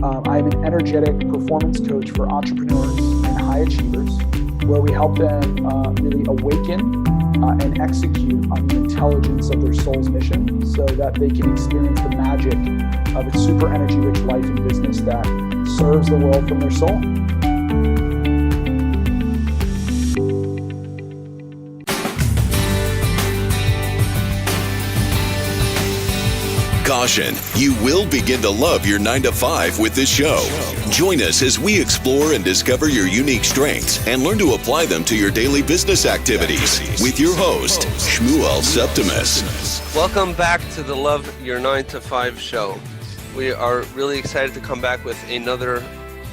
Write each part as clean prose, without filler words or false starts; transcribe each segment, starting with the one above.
I'm an energetic performance coach for entrepreneurs and high achievers, where we help them really awaken and execute on the intelligence of their soul's mission so that they can experience the magic of a super energy-rich life and business that serves the world from their soul. Caution, you will begin to love your 9-to-5 with this show. Join us as we explore and discover your unique strengths and learn to apply them to your daily business activities with your host, Shmuel Septimus. Welcome back to the Love Your 9-to-5 show. We are really excited to come back with another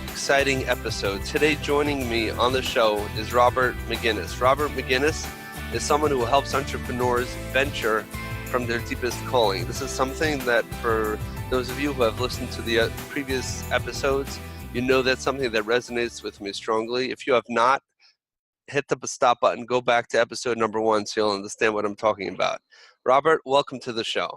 exciting episode. Today joining me on the show is Robert McGuinness. Robert McGuinness is someone who helps entrepreneurs venture from their deepest calling. This is something that for those of you who have listened to the previous episodes, you know that's something that resonates with me strongly. If you have not, hit the stop button, go back to episode number 1 so you'll understand what I'm talking about. Robert, welcome to the show.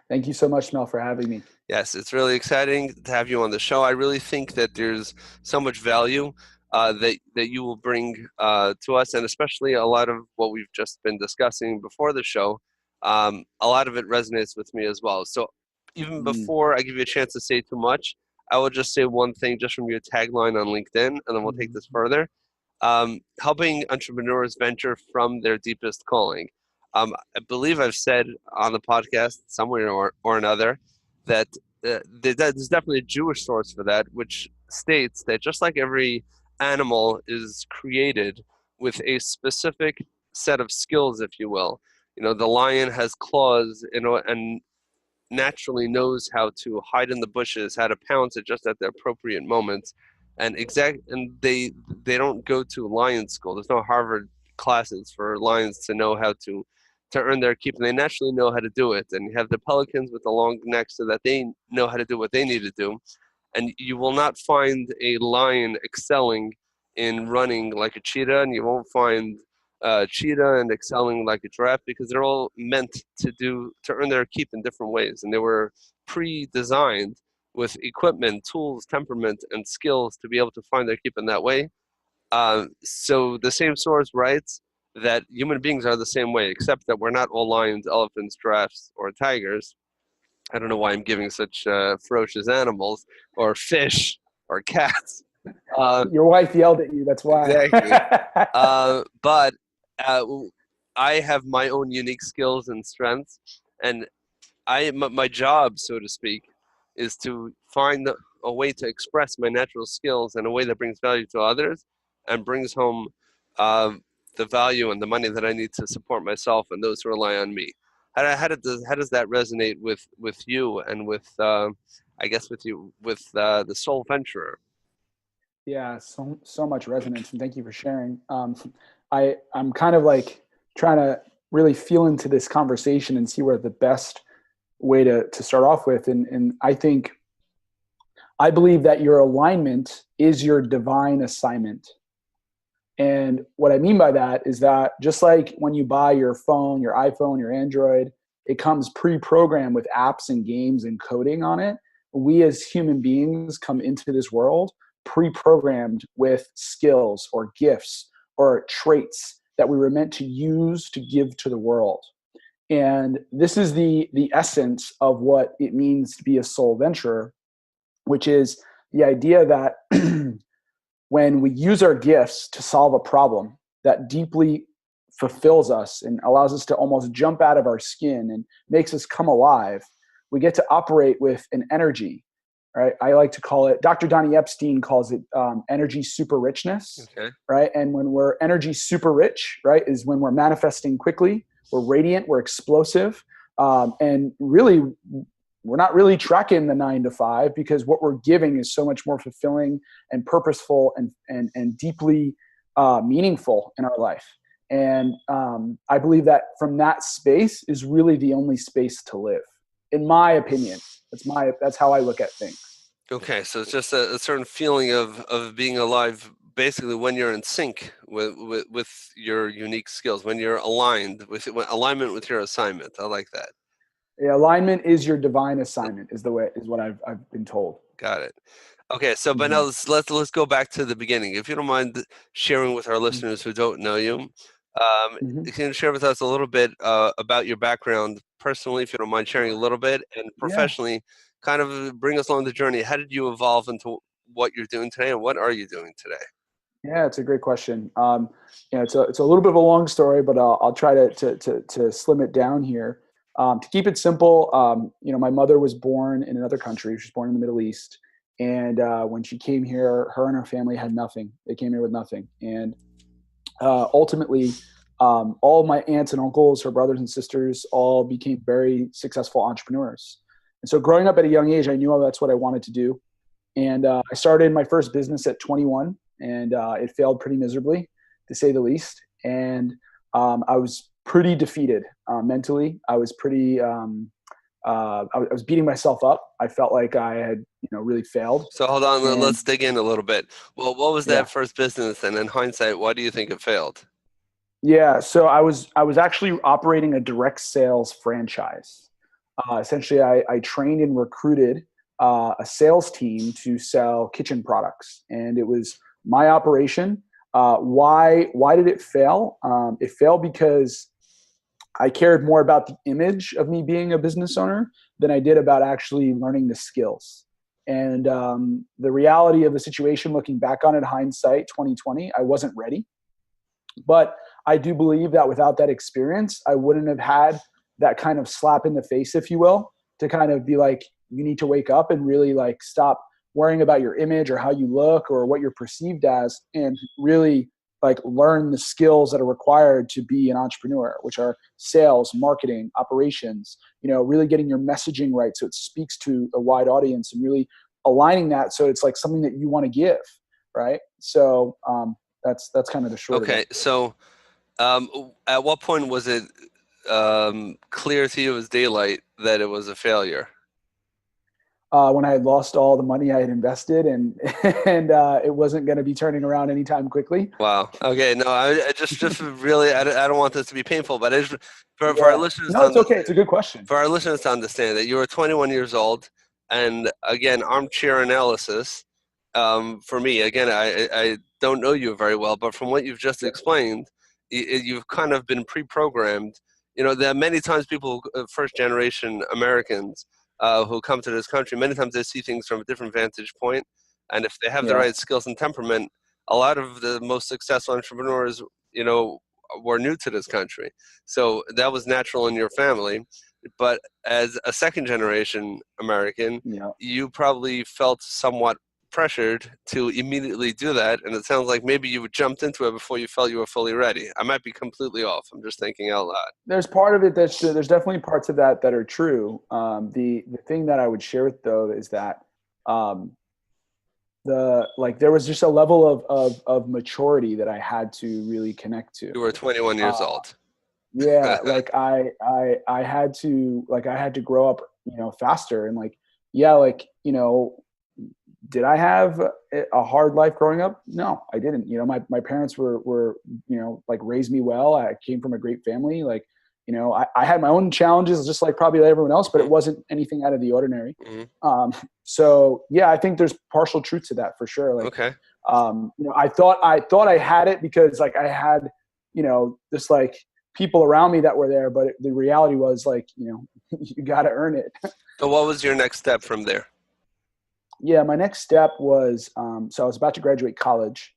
Thank you so much, Mel, for having me. Yes, it's really exciting to have you on the show. I really think that there's so much value that you will bring to us, and especially a lot of what we've just been discussing before the show. A lot of it resonates with me as well. So even before I give you a chance to say too much, I will just say one thing just from your tagline on LinkedIn, and then we'll take this further. Helping entrepreneurs venture from their deepest calling. I believe I've said on the podcast somewhere or another that there's definitely a Jewish source for that, which states that just like every animal is created with a specific set of skills, if you will. You know, the lion has claws, and naturally knows how to hide in the bushes, how to pounce it just at the appropriate moments. And they don't go to lion school. There's no Harvard classes for lions to know how to earn their keep, and they naturally know how to do it. And you have the pelicans with the long necks so that they know how to do what they need to do. And you will not find a lion excelling in running like a cheetah, and you won't find cheetah and excelling like a giraffe, because they're all meant to earn their keep in different ways, and they were pre-designed with equipment, tools, temperament, and skills to be able to find their keep in that way. So the same source writes that human beings are the same way, except that we're not all lions, elephants, giraffes, or tigers. I don't know why I'm giving such ferocious animals, or fish, or cats. Your wife yelled at you, that's why. Exactly. But I have my own unique skills and strengths, and my job, so to speak, is to find a way to express my natural skills in a way that brings value to others and brings home the value and the money that I need to support myself and those who rely on me. How does that resonate with you and with the Soul Venturer? Yeah, so much resonance, and thank you for sharing. I'm kind of like trying to really feel into this conversation and see where the best way to start off with. And I believe that your alignment is your divine assignment. And what I mean by that is that just like when you buy your phone, your iPhone, your Android, it comes pre-programmed with apps and games and coding on it. We as human beings come into this world pre-programmed with skills or gifts or traits that we were meant to use to give to the world. And this is the essence of what it means to be a soul venturer, which is the idea that when we use our gifts to solve a problem that deeply fulfills us and allows us to almost jump out of our skin and makes us come alive, we get to operate with an energy. Right, I like to call it, Dr. Donnie Epstein calls it energy super richness. Okay. Right, and when we're energy super rich, right, is when we're manifesting quickly, we're radiant, we're explosive, and really, we're not really tracking the 9-to-5 because what we're giving is so much more fulfilling and purposeful and deeply meaningful in our life. And I believe that from that space is really the only space to live, in my opinion. That's how I look at things. Okay, so it's just a certain feeling of being alive, basically when you're in sync with your unique skills, when you're aligned with alignment with your assignment. I like that. Yeah, alignment is your divine assignment is what I've been told. Got it. Okay, so but now Mm-hmm. let's go back to the beginning. If you don't mind sharing with our listeners who don't know you, Mm-hmm. can you share with us a little bit about your background personally, if you don't mind sharing a little bit, and Yeah. professionally, kind of bring us along the journey. How did you evolve into what you're doing today, and what are you doing today? Yeah, it's a great question. It's a little bit of a long story, but I'll try to slim it down here. To keep it simple, my mother was born in another country. She was born in the Middle East, and when she came here, her and her family had nothing. They came here with nothing, and ultimately, all my aunts and uncles, her brothers and sisters, all became very successful entrepreneurs. And so, growing up at a young age, I knew that's what I wanted to do. And I started my first business at 21, and it failed pretty miserably, to say the least. And I was pretty defeated mentally. I was pretty. I was beating myself up. I felt like I had, really failed. So hold on, And let's dig in a little bit. Well, what was yeah, that first business, and in hindsight, why do you think it failed? yeah. So I was actually operating a direct sales franchise. Essentially, I trained and recruited a sales team to sell kitchen products, and it was my operation. Why did it fail? It failed because I cared more about the image of me being a business owner than I did about actually learning the skills. And the reality of the situation, looking back on it, hindsight 2020, I wasn't ready. But I do believe that without that experience, I wouldn't have had that kind of slap in the face, if you will, to kind of be like, you need to wake up and really like stop worrying about your image or how you look or what you're perceived as, and really like learn the skills that are required to be an entrepreneur, which are sales, marketing, operations, really getting your messaging right so it speaks to a wide audience, and really aligning that so it's like something that you want to give, right? So that's kind of the short of Okay, it. so at what point was it clear to you as daylight that it was a failure? When I had lost all the money I had invested, and and it wasn't going to be turning around anytime quickly. Wow. Okay. No, I just really, I don't want this to be painful, but for our Yeah. listeners No, it's okay. It's a good question. for our listeners to understand that you were 21 years old, and again, armchair analysis. For me, again, I don't know you very well, but from what you've just Yeah. explained, you've kind of been pre-programmed. There are many times people, first generation Americans, who come to this country, many times they see things from a different vantage point, and if they have the Yeah. right skills and temperament, a lot of the most successful entrepreneurs, were new to this country. So that was natural in your family. But as a second generation American, Yeah. you probably felt somewhat pressured to immediately do that. And it sounds like maybe you jumped into it before you felt you were fully ready. I might be completely off. I'm just thinking out loud. There's part of it there's definitely parts of that that are true. The thing that I would share with though is that um, there was just a level of maturity that I had to really connect to. You were 21 years Uh, old. yeah, like I had to grow up, faster, and like, yeah, like, did I have a hard life growing up? No, I didn't. My parents were, like raised me well. I came from a great family. Like, I had my own challenges just like probably everyone else, but it Mhm, wasn't anything out of the ordinary. mhm. So yeah, I think there's partial truth to that for sure. Like, Okay. I thought I had it because like I had, just like people around me that were there, but the reality was like, you got to earn it. So what was your next step from there? Yeah, my next step was so I was about to graduate college,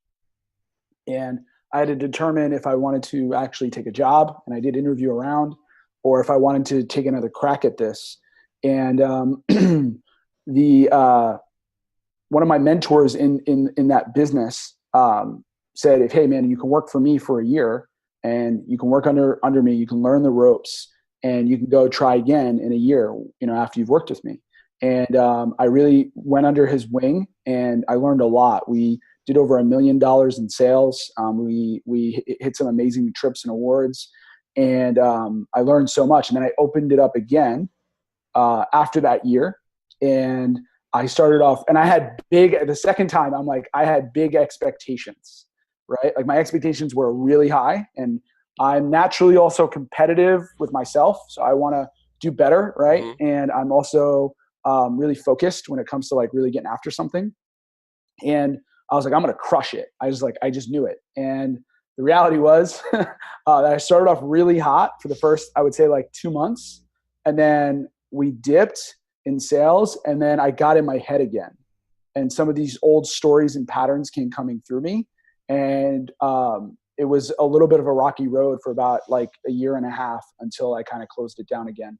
and I had to determine if I wanted to actually take a job, and I did interview around, or if I wanted to take another crack at this. And the one of my mentors in that business said, "If hey man, you can work for me for a year, and you can work under me, you can learn the ropes, and you can go try again in a year, after you've worked with me." And I really went under his wing, and I learned a lot. We did over $1 million in sales. We hit some amazing trips and awards, and I learned so much. And then I opened it up again after that year, and I started off, and I had the second time, I had big expectations, right? Like my expectations were really high, and I'm naturally also competitive with myself. So I want to do better, right? Mm-hmm. And I'm also really focused when it comes to like really getting after something. And I was like, I'm going to crush it. I just knew it. And the reality was that I started off really hot for the first, I would say like 2 months. And then we dipped in sales, and then I got in my head again. And some of these old stories and patterns came coming through me. And it was a little bit of a rocky road for about like a year and a half until I kind of closed it down again.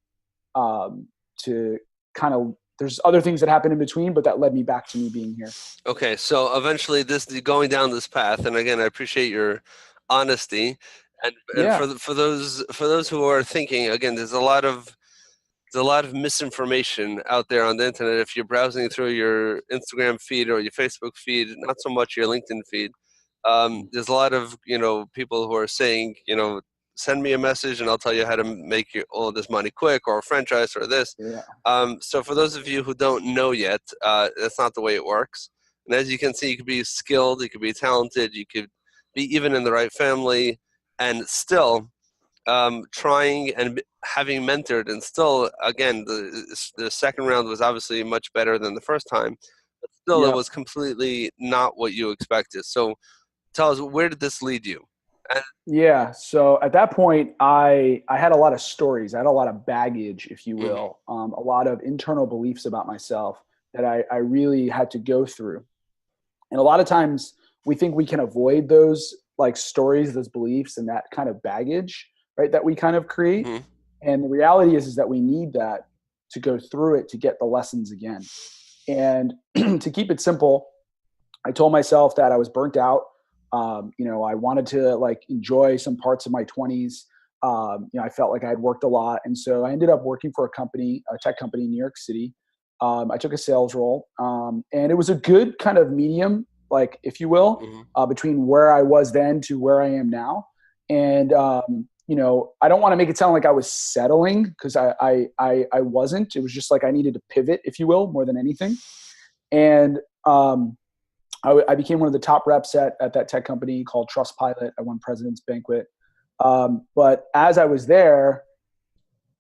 To kind of, there's other things that happened in between, but that led me back to me being here. Okay, so eventually, this going down this path, and again, I appreciate your honesty, and Yeah. for those who are thinking, again, there's a lot of misinformation out there on the internet. If you're browsing through your Instagram feed or your Facebook feed, not so much your LinkedIn feed, there's a lot of people who are saying, send me a message and I'll tell you how to make all this money quick, or a franchise, or this. Yeah. So for those of you who don't know yet, that's not the way it works. And as you can see, you could be skilled, you could be talented, you could be even in the right family, and still trying and having mentored, and still, again, the second round was obviously much better than the first time, but still it Yep. was completely not what you expected. So tell us, where did this lead you? And, Yeah. So at that point, I had a lot of stories. I had a lot of baggage, if you mhm, will, a lot of internal beliefs about myself that I really had to go through. And a lot of times we think we can avoid those like stories, those beliefs, and that kind of baggage, right, that we kind of create. mhm, And the reality is that we need that to go through it to get the lessons again. And to keep it simple, I told myself that I was burnt out. I wanted to like enjoy some parts of my 20s. I felt like I had worked a lot. And so I ended up working for a tech company in New York City. I took a sales role, and it was a good kind of medium, like, if you will, mhm. between where I was then to where I am now. And, I don't want to make it sound like I was settling, because I wasn't. It was just like I needed to pivot, if you will, more than anything. And I became one of the top reps at that tech company called Trustpilot. I won President's Banquet. But as I was there,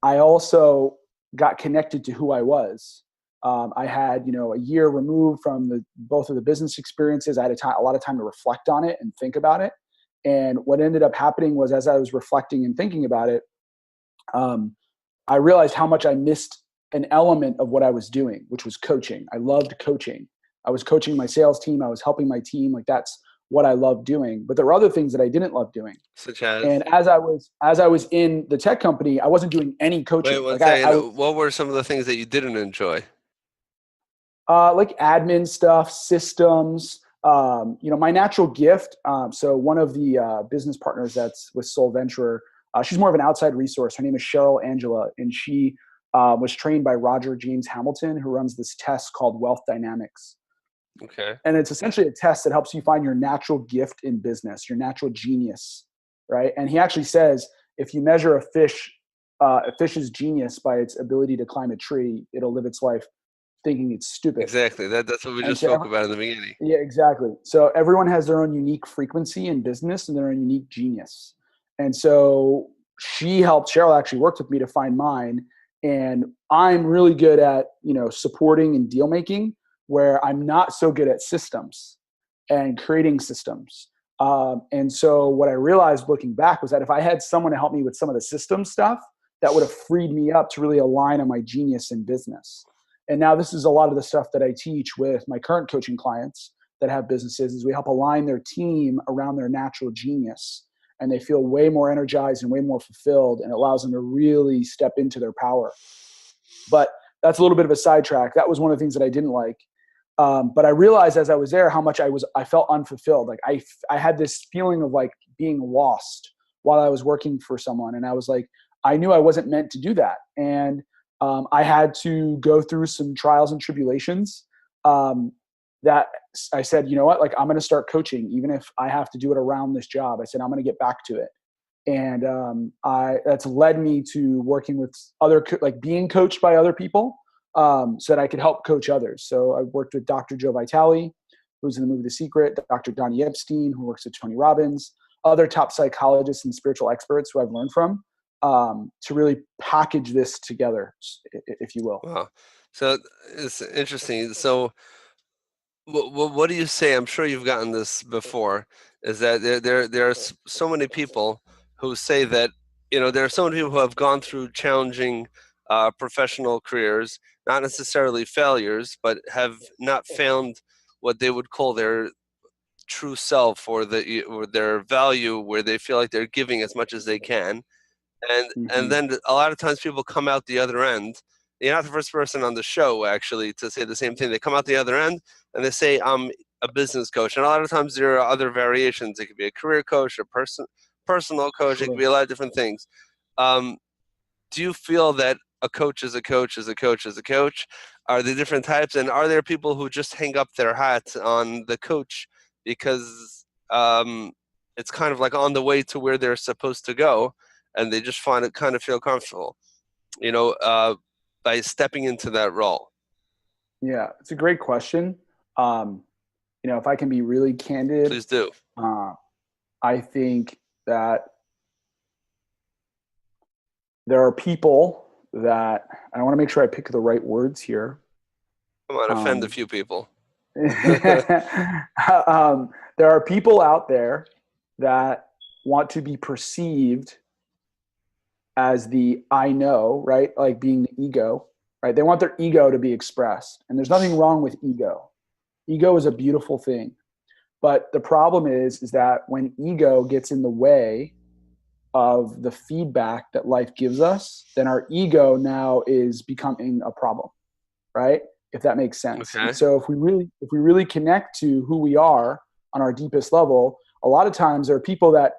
I also got connected to who I was. I had, a year removed from both of the business experiences. I had a lot of time to reflect on it and think about it. And what ended up happening was, as I was reflecting and thinking about it, I realized how much I missed an element of what I was doing, which was coaching. I loved coaching. I was coaching my sales team. I was helping my team. Like, that's what I loved doing. But there were other things that I didn't love doing. Such as, And as I was in the tech company, I wasn't doing any wait coaching. one Like I second, what were some of the things that you didn't enjoy? like admin stuff, systems. My natural gift. So one of the business partners that's with Soul Venturer, she's more of an outside resource. Her name is Cheryl Angela, and she was trained by Roger James Hamilton, who runs this test called Wealth Dynamics. Okay. And it's essentially a test that helps you find your natural gift in business, your natural genius, right? And he actually says, if you measure a fish's genius by its ability to climb a tree, it'll live its life thinking it's stupid. Exactly. That's what we And just so, spoke about in the beginning. yeah, exactly. So everyone has their own unique frequency in business and their own unique genius. And so Cheryl actually worked with me to find mine. And I'm really good at, supporting and deal making, where I'm not so good at systems and creating systems. And so what I realized looking back was that if I had someone to help me with some of the system stuff, that would have freed me up to really align on my genius in business. And now this is a lot of the stuff that I teach with my current coaching clients that have businesses, is we help align their team around their natural genius, and they feel way more energized and way more fulfilled, and it allows them to really step into their power. But that's a little bit of a sidetrack. That was one of the things that I didn't like. But I realized as I was there how much I felt unfulfilled. Like I had this feeling of like being lost while I was working for someone. And I was like, I knew I wasn't meant to do that. And I had to go through some trials and tribulations that I said, you know what, like, I'm going to start coaching, even if I have to do it around this job. I said, I'm going to get back to it. And that's led me to working with like being coached by other people, so that I could help coach others. So I've worked with Dr. Joe Vitale, who's in the movie The Secret, Dr. Donnie Epstein, who works with Tony Robbins, other top psychologists and spiritual experts who I've learned from. to really package this together, if you will. Wow. So it's interesting. So what do you say? I'm sure you've gotten this before. Is that there are so many people who say that there are so many people who have gone through challenging professional careers, not necessarily failures, but have not found what they would call their true self or their value, where they feel like they're giving as much as they can, and Mm-hmm. then a lot of times people come out the other end. You're not the first person on the show actually to say the same thing. They come out the other end and they say, I'm a business coach. And a lot of times there are other variations. It could be a career coach, a personal coach. It could Sure. be a lot of different things. Um, do you feel that a coach is a coach is a coach is a coach? Are there different types? And are there people who just hang up their hat on the coach because it's kind of like on the way to where they're supposed to go, and they just find it kind of feel comfortable, you know, uh, by stepping into that role? Yeah, it's a great question. Um, if I can be really candid, Please do. uh, I think that there are people that I want to make sure I pick the right words here. Come on, offend a Um, few people. there are people out there that want to be perceived as the I know, right? Like being the ego, right? They want their ego to be expressed. And there's nothing wrong with ego. Ego is a beautiful thing. But the problem is that when ego gets in the way of the feedback that life gives us, then our ego now is becoming a problem, right? If that makes sense. Okay. And so if we really connect to who we are on our deepest level, a lot of times there are people that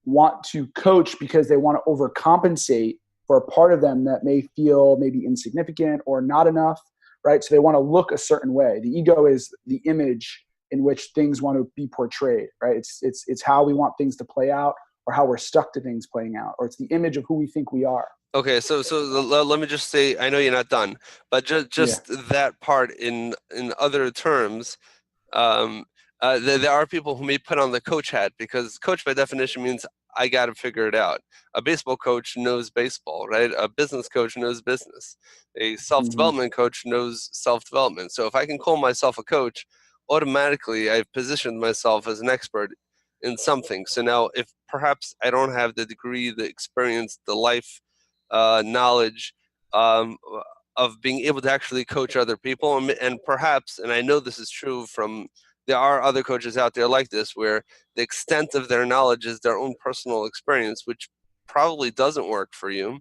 want to coach because they want to overcompensate for a part of them that may feel maybe insignificant or not enough, right? So they want to look a certain way. The ego is the image in which things want to be portrayed, right? It's how we want things to play out, or how we're stuck to things playing out, or it's the image of who we think we are. Okay, let me just say, I know you're not done, but Yeah. just that part in other terms. Um, there are people who may put on the coach hat, because coach by definition means I got to figure it out. A baseball coach knows baseball, right? A business coach knows business. A Mm-hmm. self-development coach knows self-development. So if I can call myself a coach, automatically I've positioned myself as an expert in something. So now, if perhaps I don't have the degree, the experience, the life knowledge um, of being able to actually coach other people, and perhaps, and I know this is true from, there are other coaches out there like this, where the extent of their knowledge is their own personal experience, which probably doesn't work for you.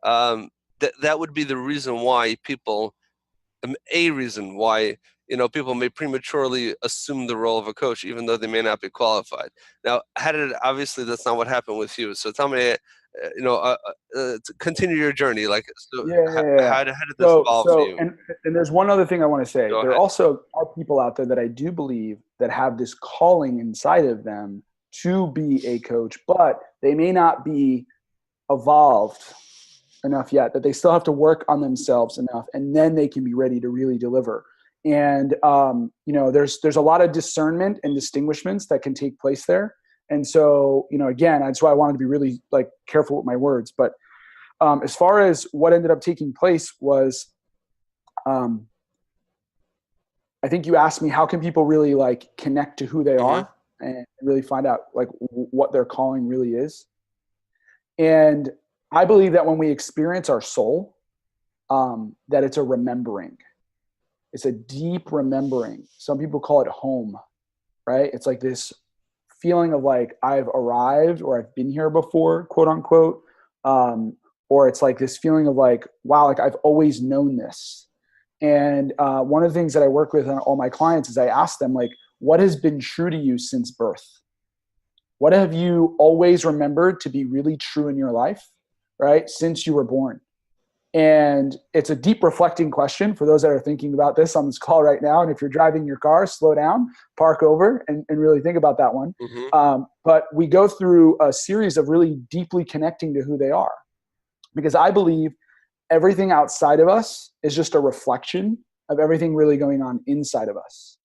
That would be the reason why people, a reason why people may prematurely assume the role of a coach, even though they may not be qualified. Now, obviously that's not what happened with you. So tell me, to continue your journey. Like, so Yeah, yeah, yeah. how did this So, evolve for so, you? and there's one other thing I want to say. Go There ahead. also are people out there that I do believe that have this calling inside of them to be a coach, but they may not be evolved enough yet, that they still have to work on themselves enough, and then they can be ready to really deliver. And there's a lot of discernment and distinguishments that can take place there. And so, again, that's why I wanted to be really like careful with my words. But as far as what ended up taking place was, I think you asked me, how can people really like connect to who they Mm-hmm. are and really find out like what their calling really is. And I believe that when we experience our soul, that it's a remembering. It's a deep remembering. Some people call it home, right? It's like this feeling of like I've arrived, or I've been here before, quote unquote. Or it's like this feeling of like, wow, like I've always known this. And one of the things that I work with on all my clients is I ask them, like, what has been true to you since birth? What have you always remembered to be really true in your life, right? Since you were born. And it's a deep reflecting question for those that are thinking about this on this call right now. And if you're driving your car, slow down, park over, and really think about that one. Mm-hmm. But we go through a series of really deeply connecting to who they are. Because I believe everything outside of us is just a reflection of everything really going on inside of us.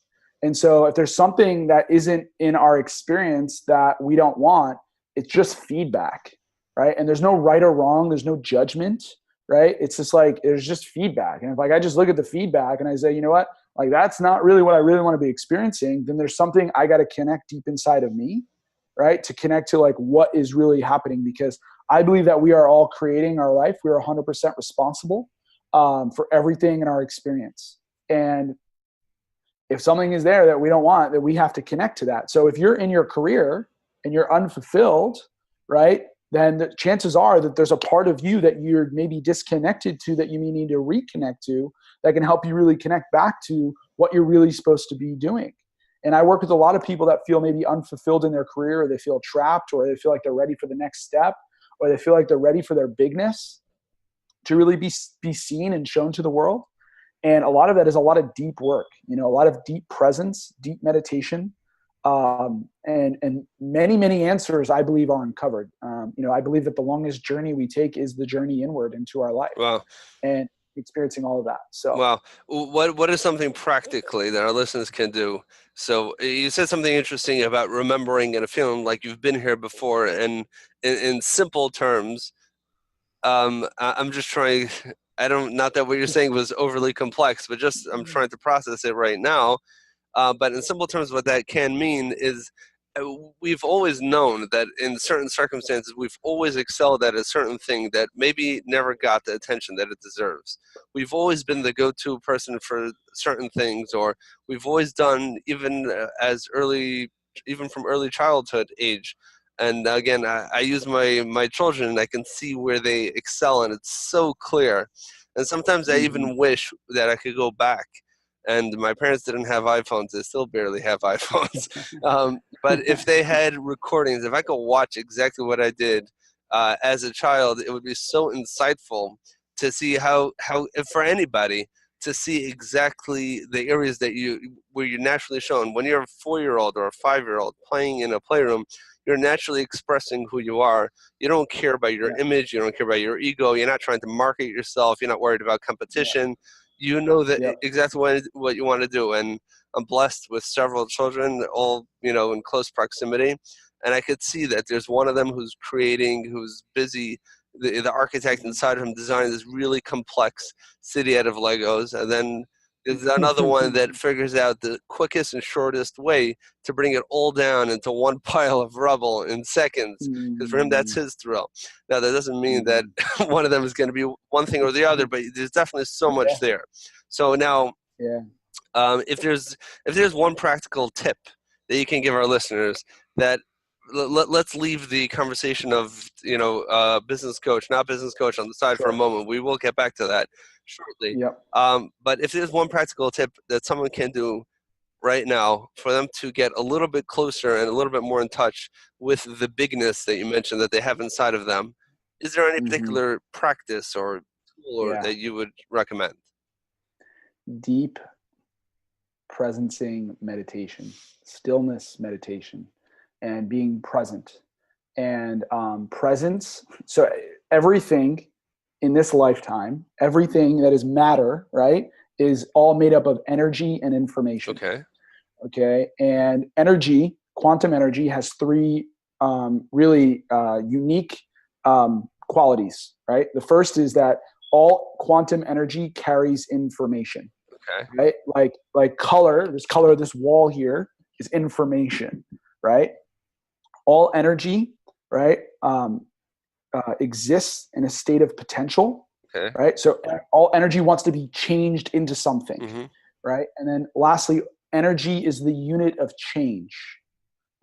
And so if there's something that isn't in our experience that we don't want, it's just feedback. right? And there's no right or wrong. There's no judgment, right? It's just like, there's just feedback. And if like, I just look at the feedback and I say, you know what, like that's not really what I really want to be experiencing, then there's something I got to connect deep inside of me, right? To connect to like what is really happening, because I believe that we are all creating our life. We are 100% responsible for everything in our experience. And if something is there that we don't want, that we have to connect to that. So if you're in your career and you're unfulfilled, right, then the chances are that there's a part of you that you're maybe disconnected to, that you may need to reconnect to, that can help you really connect back to what you're really supposed to be doing. And I work with a lot of people that feel maybe unfulfilled in their career, or they feel trapped, or they feel like they're ready for the next step, or they feel like they're ready for their bigness to really be seen and shown to the world. And a lot of that is a lot of deep work, a lot of deep presence, deep meditation, and many, many answers I believe are uncovered. I believe that the longest journey we take is the journey inward into our life. Wow. And experiencing all of that. So, wow. What is something practically that our listeners can do? So you said something interesting about remembering and feeling like you've been here before, and in simple terms, I'm just trying. Not that what you're saying was overly complex, but just I'm trying to process it right now. But in simple terms, what that can mean is we've always known that in certain circumstances, we've always excelled at a certain thing that maybe never got the attention that it deserves. We've always been the go-to person for certain things, or we've always done, even even from early childhood age. And again, I use my children, and I can see where they excel, and it's so clear. And sometimes I even wish that I could go back. And my parents didn't have iPhones; they still barely have iPhones. But if they had recordings, if I could watch exactly what I did as a child, it would be so insightful to see how if for anybody, to see exactly the areas where you're naturally shown. When you're a 4-year-old or a 5-year-old playing in a playroom, you're naturally expressing who you are. You don't care about your image. You don't care about your ego. You're not trying to market yourself. You're not worried about competition. You know that exactly what you want to do. And I'm blessed with several children, all in close proximity, and I could see that there's one of them who's creating, who's busy. The architect inside of him designing this really complex city out of Legos, and then there's another one that figures out the quickest and shortest way to bring it all down into one pile of rubble in seconds, because for him that's his thrill. Now that doesn't mean that one of them is going to be one thing or the other, but there's definitely so much there. So now, if there's one practical tip that you can give our listeners, that let's leave the conversation of business coach, not business coach, on the side for a moment. We will get back to that shortly. But if there's one practical tip that someone can do right now for them to get a little bit closer and a little bit more in touch with the bigness that you mentioned that they have inside of them, is there any particular practice or tool that you would recommend? Deep presencing meditation, stillness meditation, and being present. And presence, so everything in this lifetime, everything that is matter, right, is all made up of energy and information. Okay. And energy, quantum energy, has three really unique qualities, right? The first is that all quantum energy carries information. Right? Like color, this wall here is information, right? All energy, right, exists in a state of potential, right? So all energy wants to be changed into something, right? And then lastly, energy is the unit of change,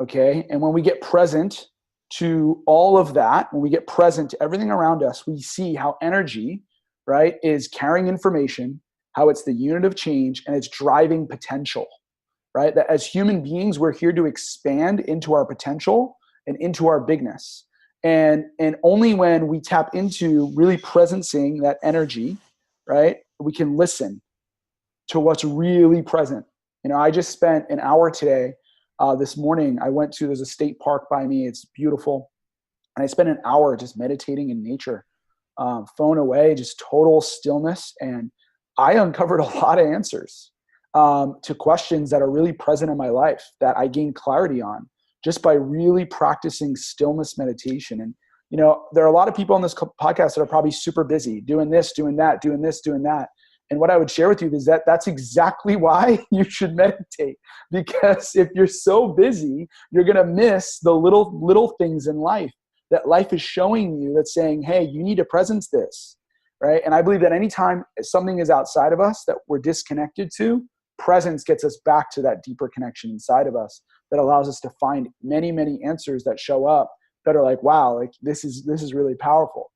okay? And when we get present to all of that, when we get present to everything around us, we see how energy, right, is carrying information, how it's the unit of change, and it's driving potential, right? That as human beings, we're here to expand into our potential and into our bigness. And only when we tap into really presencing that energy, right, we can listen to what's really present. I just spent an hour today, this morning. There's a state park by me. It's beautiful. And I spent an hour just meditating in nature, phone away, just total stillness. And I uncovered a lot of answers to questions that are really present in my life that I gained clarity on just by really practicing stillness meditation. And there are a lot of people on this podcast that are probably super busy doing this, doing that, doing this, doing that. And what I would share with you is that that's exactly why you should meditate, because if you're so busy, you're going to miss the little things in life that life is showing you, that's saying, hey, you need to presence this, right? And I believe that anytime something is outside of us that we're disconnected to, presence gets us back to that deeper connection inside of us that allows us to find many, many answers that show up that are like, wow, like this is really powerful.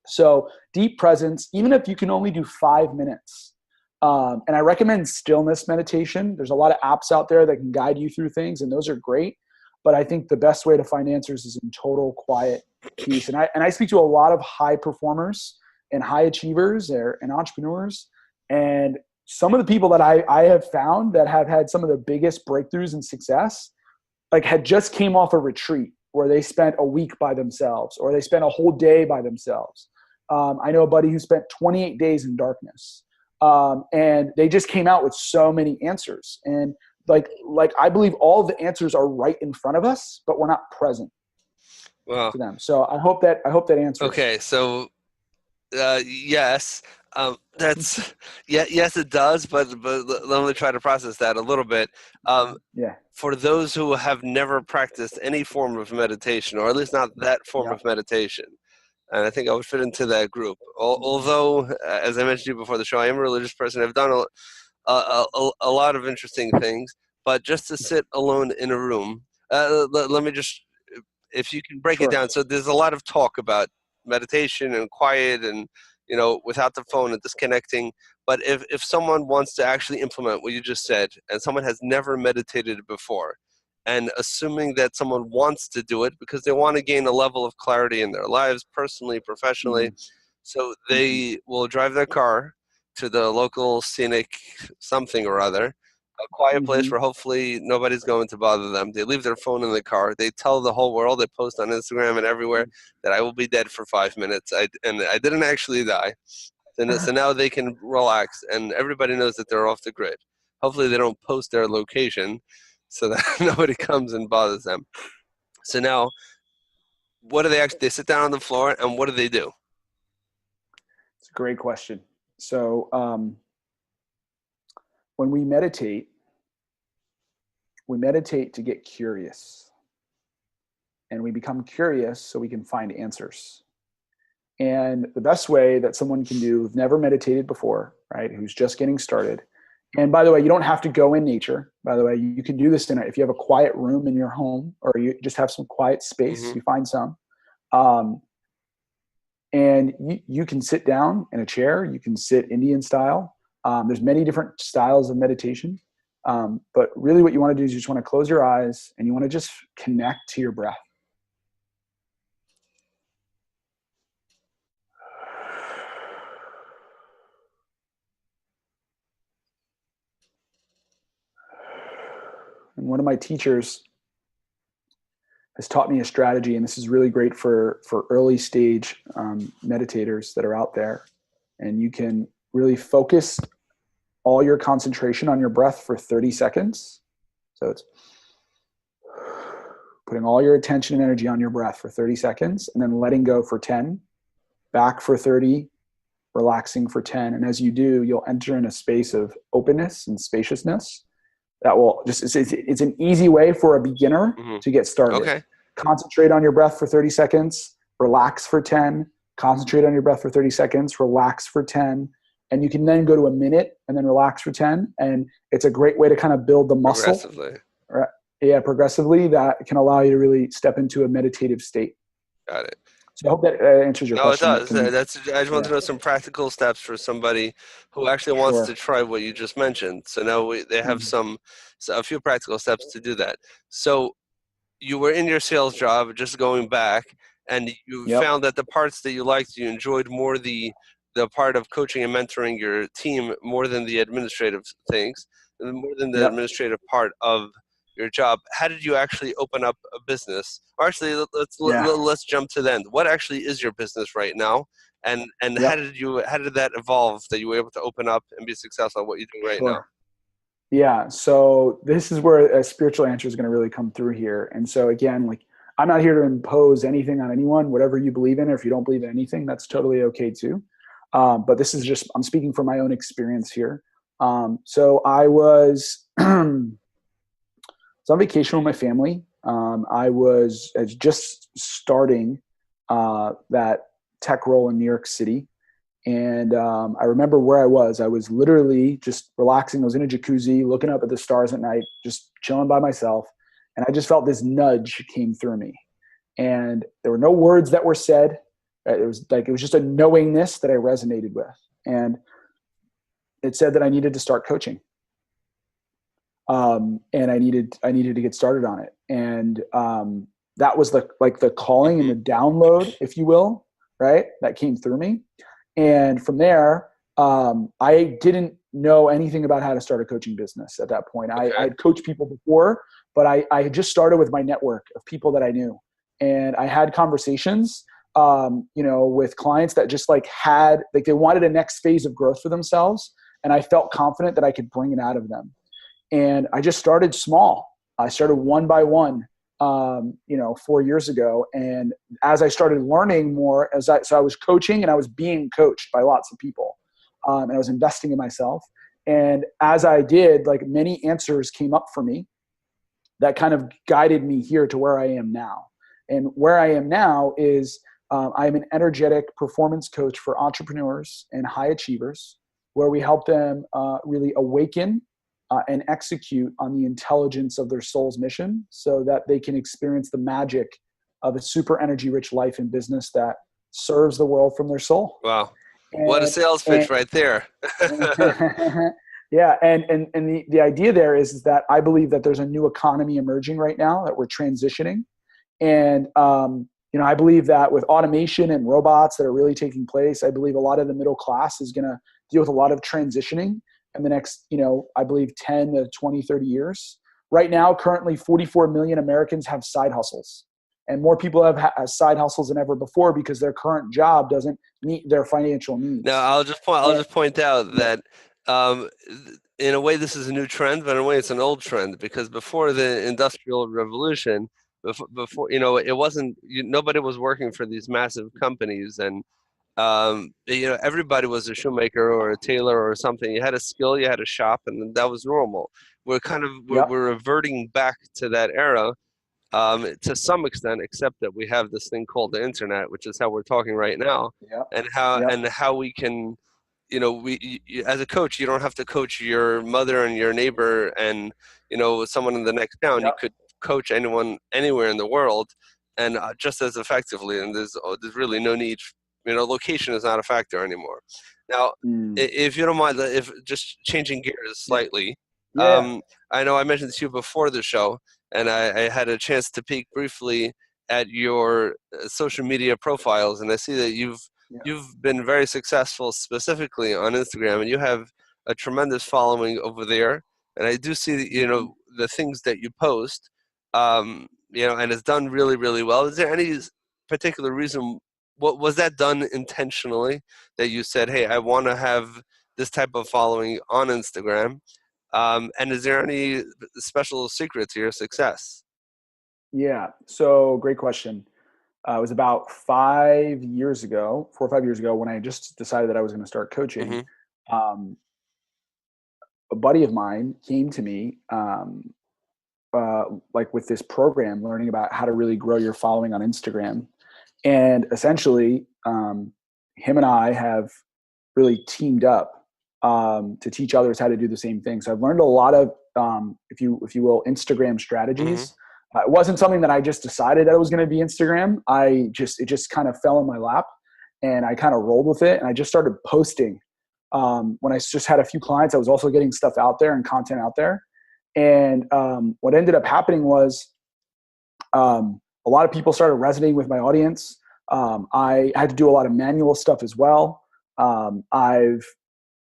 So deep presence, even if you can only do 5 minutes, and I recommend stillness meditation. There's a lot of apps out there that can guide you through things, and those are great. But I think the best way to find answers is in total quiet peace. And I speak to a lot of high performers and high achievers and entrepreneurs. And some of the people that I have found that have had some of the biggest breakthroughs and success, like had just came off a retreat where they spent a week by themselves, or they spent a whole day by themselves. I know a buddy who spent 28 days in darkness. And they just came out with so many answers. And like I believe all the answers are right in front of us, but we're not present to them. So I hope that answers. Okay. So, yes, yes, it does. But let me try to process that a little bit. For those who have never practiced any form of meditation, or at least not that form of meditation, and I think I would fit into that group. Although, as I mentioned to you before the show, I am a religious person. I've done a lot of interesting things, but just to sit alone in a room, let me just, if you can break it down. So there's a lot of talk about meditation and quiet and, without the phone and disconnecting. But if someone wants to actually implement what you just said, and someone has never meditated before, and assuming that someone wants to do it because they want to gain a level of clarity in their lives, personally, professionally, so they will drive their car to the local scenic something or other, a quiet place where hopefully nobody's going to bother them. They leave their phone in the car. They tell the whole world, they post on Instagram and everywhere that I will be dead for 5 minutes. And I didn't actually die. So now they can relax, and everybody knows that they're off the grid. Hopefully they don't post their location so that nobody comes and bothers them. So now, what do they sit down on the floor, and what do they do? It's a great question. So when we meditate to get curious, and we become curious so we can find answers. And the best way that someone can do who've never meditated before, right, who's just getting started, and by the way, you don't have to go in nature. By the way, you can do this if you have a quiet room in your home, or you just have some quiet space, you find some. And you can sit down in a chair. You can sit Indian style. There's many different styles of meditation. But really what you want to do is you just want to close your eyes, and you want to just connect to your breath. And one of my teachers has taught me a strategy, and this is really great for early stage meditators that are out there. And you can really focus all your concentration on your breath for 30 seconds. So it's putting all your attention and energy on your breath for 30 seconds, and then letting go for 10, back for 30, relaxing for 10. And as you do, you'll enter in a space of openness and spaciousness. That will it's an easy way for a beginner to get started. Okay. Concentrate on your breath for 30 seconds, relax for 10, concentrate on your breath for 30 seconds, relax for 10. And you can then go to a minute and then relax for 10. And it's a great way to kind of build the muscle. Progressively. Right? Yeah, progressively. That can allow you to really step into a meditative state. Got it. So I hope that answers your question. No, it does. I just want to know some practical steps for somebody who actually wants to try what you just mentioned. So now they have a few practical steps to do that. So you were in your sales job, just going back, and you found that the parts that you liked, you enjoyed more the part of coaching and mentoring your team more than the administrative things, and more than the administrative part of your job. How did you actually open up a business? Or actually, let's jump to then. What actually is your business right now? And how did that evolve that you were able to open up and be successful at what you do right now? Yeah. So this is where a spiritual answer is going to really come through here. And so again, like I'm not here to impose anything on anyone. Whatever you believe in, or if you don't believe in anything, that's totally okay too. But this is just, I'm speaking from my own experience here. So I was, on vacation with my family. I was just starting that tech role in New York City. And I remember where I was. I was literally just relaxing. I was in a jacuzzi, looking up at the stars at night, just chilling by myself. And I just felt this nudge came through me. And there were no words that were said. It was just a knowingness that I resonated with. And it said that I needed to start coaching. And I needed to get started on it. And that was the calling and the download, if you will, right? That came through me. And from there, I didn't know anything about how to start a coaching business at that point. Okay. I had coached people before, but I had just started with my network of people that I knew. And I had conversations, with clients that just they wanted a next phase of growth for themselves. And I felt confident that I could bring it out of them. And I just started small. I started one by one, 4 years ago. And as I started learning more, so I was coaching and I was being coached by lots of people. And I was investing in myself. And as I did, many answers came up for me that kind of guided me here to where I am now. And where I am now is I'm an energetic performance coach for entrepreneurs and high achievers, where we help them really awaken and execute on the intelligence of their soul's mission so that they can experience the magic of a super energy rich life and business that serves the world from their soul. Wow. What a sales pitch right there. Yeah. And the idea there is that I believe that there's a new economy emerging right now that we're transitioning. And, I believe that with automation and robots that are really taking place, I believe a lot of the middle class is going to deal with a lot of transitioning in the next, I believe 10 to 20, 30 years. Right now, currently 44 million Americans have side hustles, and more people have side hustles than ever before because their current job doesn't meet their financial needs. Now, I'll just point out that in a way this is a new trend, but in a way it's an old trend, because before the Industrial Revolution, before it wasn't, nobody was working for these massive companies, and everybody was a shoemaker or a tailor or something. You had a skill, you had a shop, and that was normal. We're reverting back to that era to some extent, except that we have this thing called the internet, which is how we're talking right now, and how we can, as a coach, you don't have to coach your mother and your neighbor and someone in the next town. You could coach anyone anywhere in the world, and just as effectively. And there's really no need. Location is not a factor anymore. Now, if you don't mind, if just changing gears slightly, I know I mentioned to you before the show, and I had a chance to peek briefly at your social media profiles, and I see that you've been very successful specifically on Instagram, and you have a tremendous following over there. And I do see that, the things that you post, and it's done really, really well. Is there any particular reason? What was that done intentionally, that you said, hey, I want to have this type of following on Instagram? And is there any special secret to your success? Yeah. So great question. It was about 5 years ago, 4 or 5 years ago, when I just decided that I was going to start coaching. Mm-hmm. A buddy of mine came to me, with this program, learning about how to really grow your following on Instagram. And essentially, him and I have really teamed up to teach others how to do the same thing. So I've learned a lot of, if you will, Instagram strategies. Mm-hmm. It wasn't something that I just decided that it was going to be Instagram. It just kind of fell in my lap, and I kind of rolled with it. And I just started posting. When I just had a few clients, I was also getting stuff out there and content out there. And what ended up happening was a lot of people started resonating with my audience. I had to do a lot of manual stuff as well. I've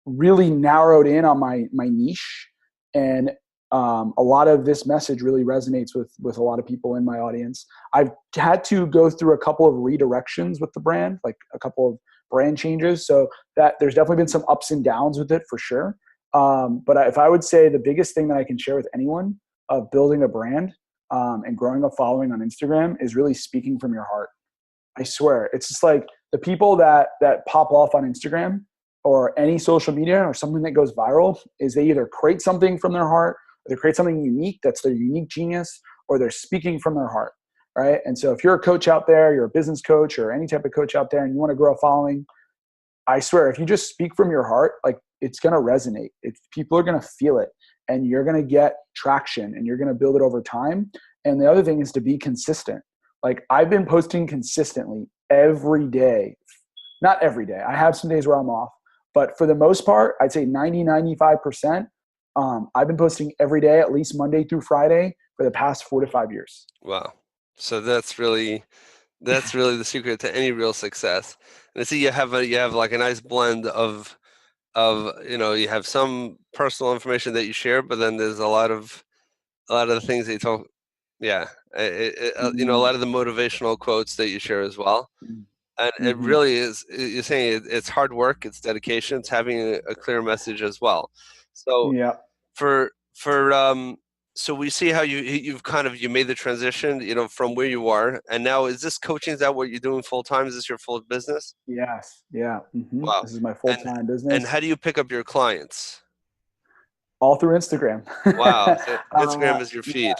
really narrowed in on my niche, and a lot of this message really resonates with a lot of people in my audience. I've had to go through a couple of redirections with the brand, like a couple of brand changes. So that there's definitely been some ups and downs with it for sure. But if I would say the biggest thing that I can share with anyone of building a brand, and growing a following on Instagram is really speaking from your heart. I swear. It's just like the people that pop off on Instagram or any social media or something that goes viral is they either create something from their heart, or they create something unique that's their unique genius, or they're speaking from their heart, right? And so if you're a coach out there, you're a business coach or any type of coach out there and you want to grow a following, I swear, if you just speak from your heart, like it's going to resonate. People are going to feel it and you're going to get traction and you're going to build it over time. And the other thing is to be consistent. Like I've been posting consistently every day, not every day. I have some days where I'm off, but for the most part, I'd say 95%. I've been posting every day, at least Monday through Friday for the past 4 to 5 years. Wow. So that's really the secret to any real success. And I see you have like a nice blend of you have some personal information that you share, but then there's a lot of the things that you talk. Yeah, a lot of the motivational quotes that you share as well. And it really is. You're saying it's hard work, it's dedication, it's having a clear message as well. So Yeah. So we see how you've you made the transition, from where you are, and now is this coaching? Is that what you're doing full time? Is this your full business? Yes. Yeah. Wow. This is my full-time business. And how do you pick up your clients? All through Instagram. Wow. So Instagram is your feed.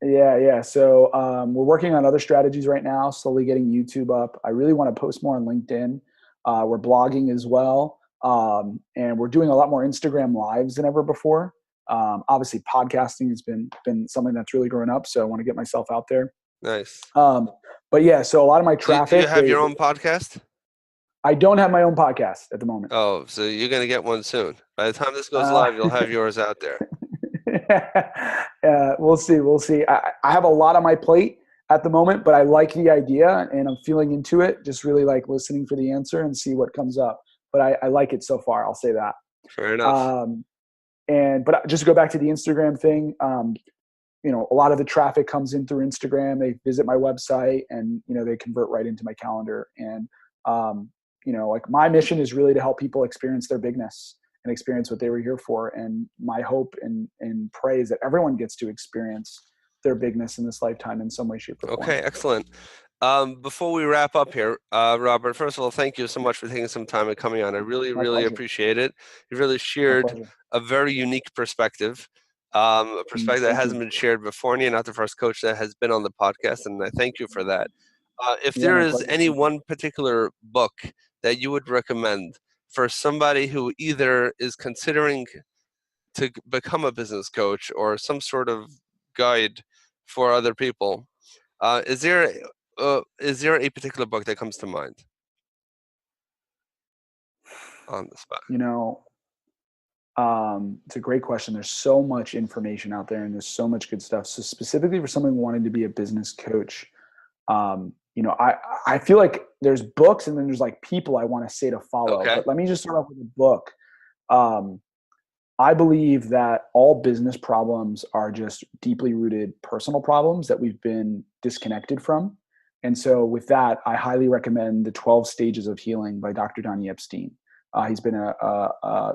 Yeah. So we're working on other strategies right now, slowly getting YouTube up. I really want to post more on LinkedIn. We're blogging as well. And we're doing a lot more Instagram lives than ever before. Obviously podcasting has been something that's really grown up. So I want to get myself out there. Nice. But yeah, so a lot of my traffic. Do you have your own podcast? I don't have my own podcast at the moment. Oh, so you're going to get one soon. By the time this goes live, you'll have yours out there. We'll see. I have a lot on my plate at the moment, but I like the idea and I'm feeling into it. Just really like listening for the answer and see what comes up. But I like it so far. I'll say that. Fair enough. But just to go back to the Instagram thing, a lot of the traffic comes in through Instagram. They visit my website and, they convert right into my calendar. And, like my mission is really to help people experience their bigness and experience what they were here for. And my hope and pray is that everyone gets to experience their bigness in this lifetime in some way, shape, or form. Okay, excellent. Before we wrap up here, Robert, first of all, thank you so much for taking some time and coming on. I really, really appreciate it. You really shared a very unique perspective, a perspective that hasn't been shared before, and you're not the first coach that has been on the podcast, and I thank you for that. If there is any one particular book that you would recommend for somebody who either is considering to become a business coach or some sort of guide for other people, is there a particular book that comes to mind on the spot? It's a great question. There's so much information out there and there's so much good stuff. So specifically for someone wanting to be a business coach, I feel like there's books and then there's like people I want to say to follow. Okay. But let me just start off with a book. I believe that all business problems are just deeply rooted personal problems that we've been disconnected from. And so with that, I highly recommend The 12 Stages of Healing by Dr. Donnie Epstein. He's been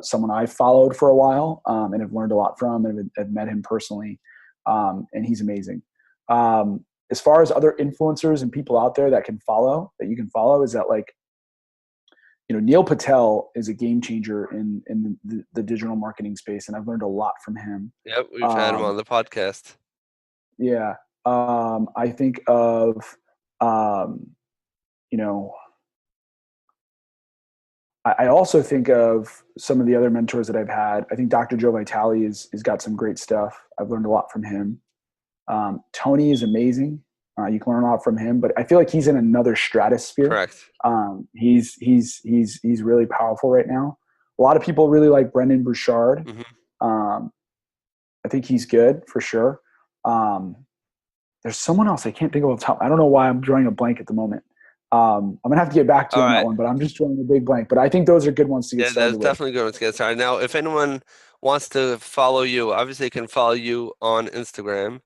someone I've followed for a while and have learned a lot from and have met him personally. And he's amazing. As far as other influencers and people out there that you can follow is that Neil Patel is a game changer in the digital marketing space. And I've learned a lot from him. Yep. We've had him on the podcast. Yeah. I think of, I also think of some of the other mentors that I've had. I think Dr. Joe Vitale has got some great stuff. I've learned a lot from him. Tony is amazing. You can learn a lot from him, but I feel like he's in another stratosphere. Correct. He's really powerful right now. A lot of people really like Brendan Burchard. Mm-hmm. I think he's good for sure. There's someone else I can't think of off the top. I don't know why I'm drawing a blank at the moment. I'm gonna have to get back to you on that one, but I'm just drawing a big blank. But I think those are good ones to get started. That's definitely good ones to get started. Now, if anyone wants to follow you, obviously they can follow you on Instagram,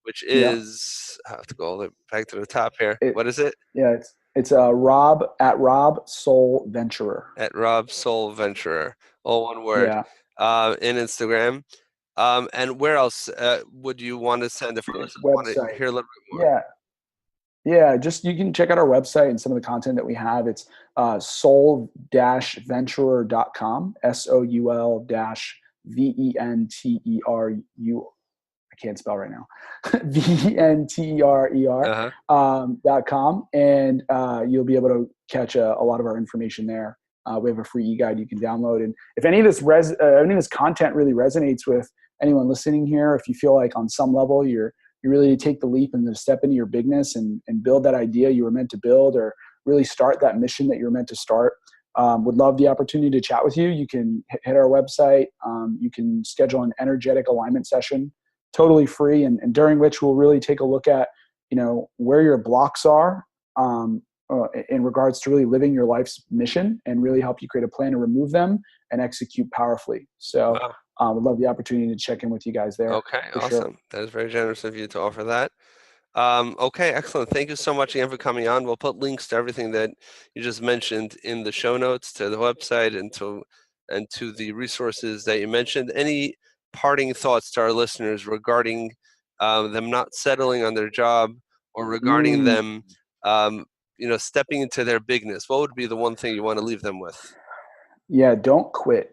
which is I have to go back to the top here. What is it? Yeah, it's Rob at Rob Soul Venturer. At Rob Soul Venturer, all one word. Yeah. In Instagram. And where else would you want to send if listeners want to Website. hear a little bit more? Yeah, just you can check out our website and some of the content that we have. It's soul-venturer.com, SOUL-VENTERU. I can't spell right now. VENTERER .com, and you'll be able to catch a lot of our information there. We have a free e-guide you can download, and if any of this content really resonates with anyone listening here, if you feel like on some level you really take the leap and step into your bigness and build that idea you were meant to build, or really start that mission that you were meant to start, would love the opportunity to chat with you. You can hit our website. You can schedule an energetic alignment session, totally free, and during which we'll really take a look at, where your blocks are in regards to really living your life's mission, and really help you create a plan to remove them and execute powerfully. So would love the opportunity to check in with you guys there. Okay, awesome. Sure. That is very generous of you to offer that. Okay, excellent. Thank you so much again for coming on. We'll put links to everything that you just mentioned in the show notes, to the website and to the resources that you mentioned. Any parting thoughts to our listeners regarding them not settling on their job, or regarding them stepping into their bigness? What would be the one thing you want to leave them with? Yeah, don't quit.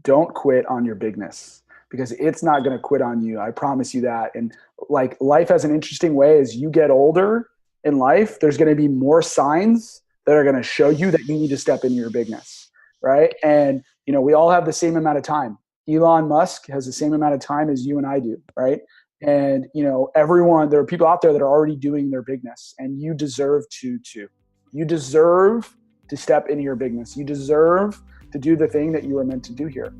Don't quit on your bigness, because it's not going to quit on you. I promise you that. And like, life has an interesting way. As you get older in life, there's going to be more signs that are going to show you that you need to step into your bigness. Right. And, we all have the same amount of time. Elon Musk has the same amount of time as you and I do. Right. And, there are people out there that are already doing their bigness, and you deserve to too. You deserve to step into your bigness. You deserve to do the thing that you were meant to do here.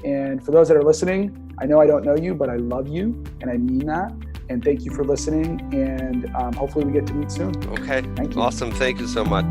And for those that are listening, I know I don't know you, but I love you, and I mean that. And thank you for listening, and hopefully we get to meet soon. Okay, thank you. Awesome. Thank you so much.